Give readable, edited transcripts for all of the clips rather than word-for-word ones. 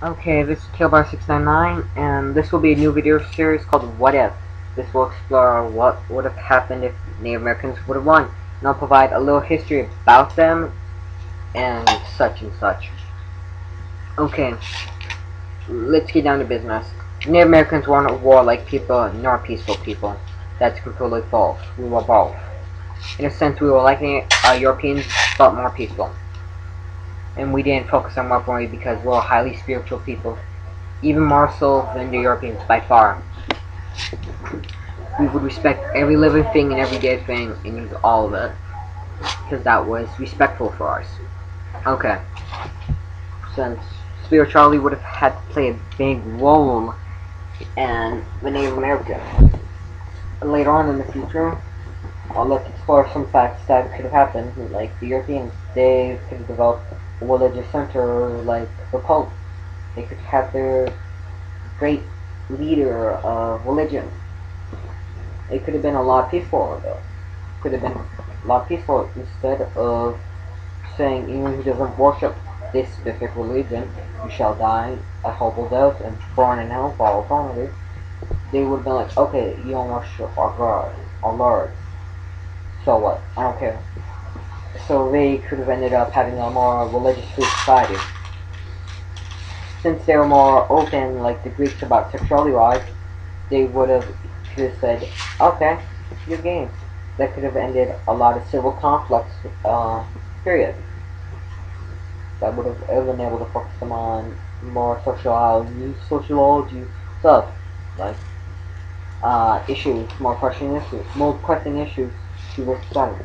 Okay, this is Tailbar699, and this will be a new video series called What If. This will explore what would have happened if Native Americans would have won, and I'll provide a little history about them, and such and such. Okay, let's get down to business. Native Americans weren't warlike people, nor peaceful people. That's completely false. We were both. In a sense, we were like Europeans, but more peaceful. And we didn't focus on weaponry because we were highly spiritual people, even more so than the Europeans by far. We would respect every living thing and every dead thing and use all of it, because that was respectful for us. Okay, since spirituality would have had to play a big role in the Native Americans. Later on in the future, let's explore some facts that could have happened. Like the Europeans, they could have developed a religious center like the Pope. They could have their great leader of religion. It could have been a lot peaceful, though. Could have been a lot peaceful instead of saying anyone who doesn't worship this specific religion, you shall die a horrible death and burn in hell for all eternity. They would have been like, okay, you don't worship our God, our Lord. So what? I don't care. So they could have ended up having a more religious-free society. Since they were more open, like the Greeks about sexuality-wise, they would have just said, okay, your game. That could have ended a lot of civil conflicts, period. That would have been able to focus them on more sociology stuff, like issues, more pressing issues to this society.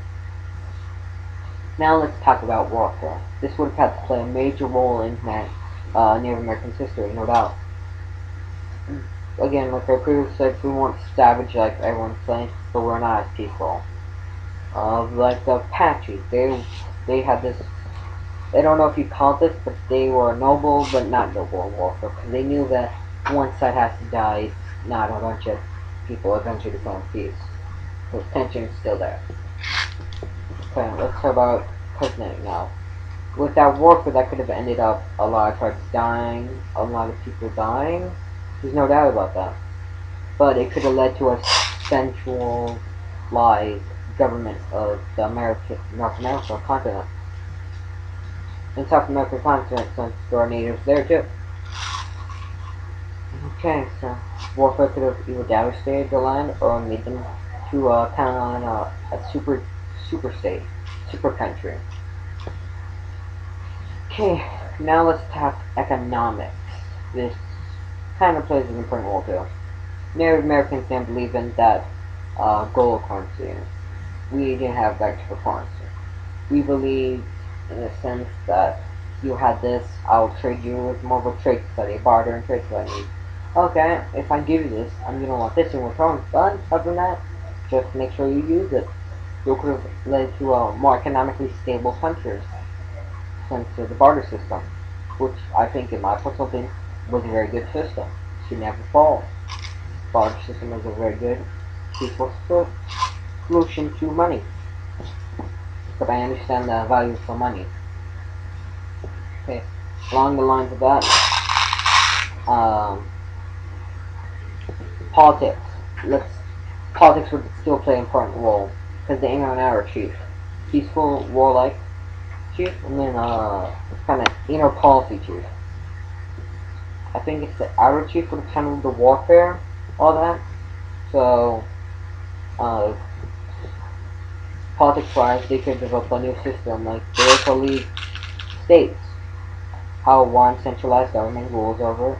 Now let's talk about warfare. This would have had to play a major role in that Native Americans' history, no doubt. Again, like I previously said, we weren't savage like everyone's saying, but we're not as peaceful. Like the Apaches, they had this. I don't know if you call this, but they were noble, but not noble warfare, because they knew that one side has to die, not a bunch of people eventually become peace. So tension is still there. Okay, let's talk about President now. With that warfare, that could have ended up a lot of tribes dying, a lot of people dying. There's no doubt about that. But it could have led to a centralized government of the North America continent. And South American continent, since there are natives there too. Okay, so warfare could have either devastated the land or made them to kind of a super state, super country. Okay, now let's talk economics. This kind of plays an important role too. Native Americans didn't believe in that gold currency. We didn't have that type of currency. We believed in the sense that you had this, I'll trade you with more of a trade study, barter and trade study. Okay, if I give you this, I'm gonna want this in return, but other than that, just make sure you use it. It could have led to a more economically stable country since the barter system, which I think, in my personal opinion, was a very good system. Should never fall. Barter system is a very good, peaceful solution to money. But I understand the value for money. Okay, along the lines of that, politics. Politics would still play an important role because the Inner and Outer Chief, peaceful, warlike chief, and then kind of inner policy chief. I think it's the Outer Chief would have handled the warfare, all that. So, politics-wise, they could develop a new system like the Electoral League states. How one centralized government rules over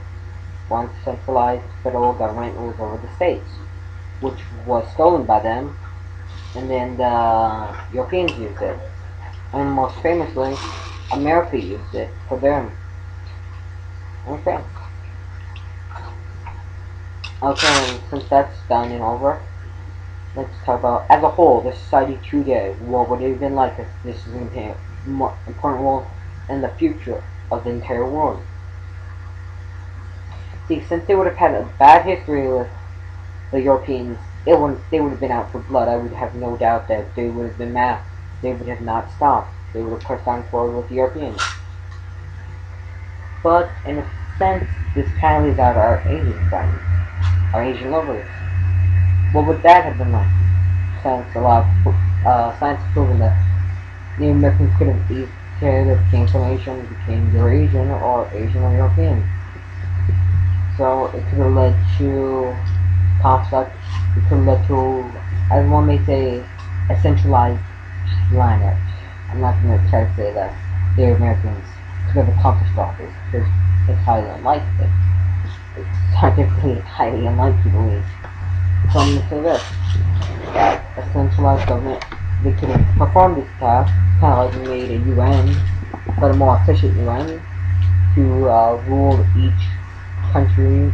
one centralized federal government rules over the states, which was stolen by them, and then the Europeans used it, and most famously, America used it for them. Okay. Okay, and since that's done and over, let's talk about, as a whole, the society today. What would it have been like if this is going to play a more important role in the future of the entire world? See, since they would have had a bad history with the Europeans, they would have been out for blood. I would have no doubt that they would have been mad. They would have not stopped. They would have pressed on forward with the Europeans. But in a Since this carries out our Asian friends, our Asian lovers, what would that have been like? Since a lot of science has proven that Native Americans could have either came from Asia and became Eurasian or Asian or European. So it could have led to conflict, it could have led to, as one may say, a centralized planet. I'm not going to try to say that the Americans could have accomplished all this, because it's highly unlikely. It's scientifically highly unlikely to believe. So I'm going to say this, that a centralized government, they could have performed this task, kind of like we made a UN, but a more efficient UN, to rule each country,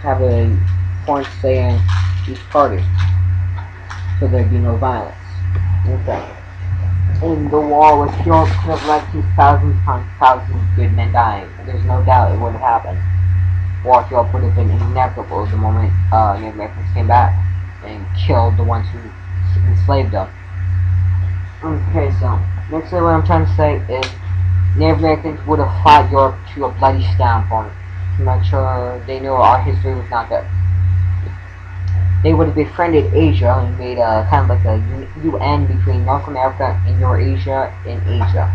have a point say in each party, so there'd be no violence. Okay. And the war with Europe could have led to thousands upon thousands of good men dying. There's no doubt it would have happened. War with Europe would have been inevitable the moment Native Americans came back and killed the ones who enslaved them. Okay, so basically what I'm trying to say is Native Americans would have fought Europe to a bloody standpoint to make sure they knew our history was not good. They would have befriended Asia and made a kind of like a UN between North America and Eurasia and Asia.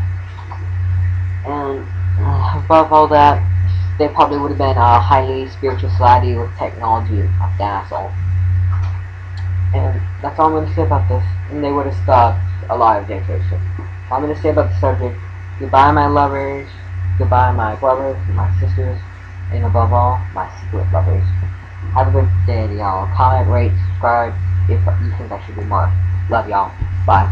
And above all that, they probably would have been a highly spiritual society with technology of that all. And that's all I'm going to say about this. And they would have stopped a lot of dictatorship. All I'm going to say about the subject: goodbye, my lovers. Goodbye, my brothers and my sisters. And above all, my secret lovers. Have a good day, y'all. Comment, rate, subscribe if you think I should do more. Love y'all. Bye.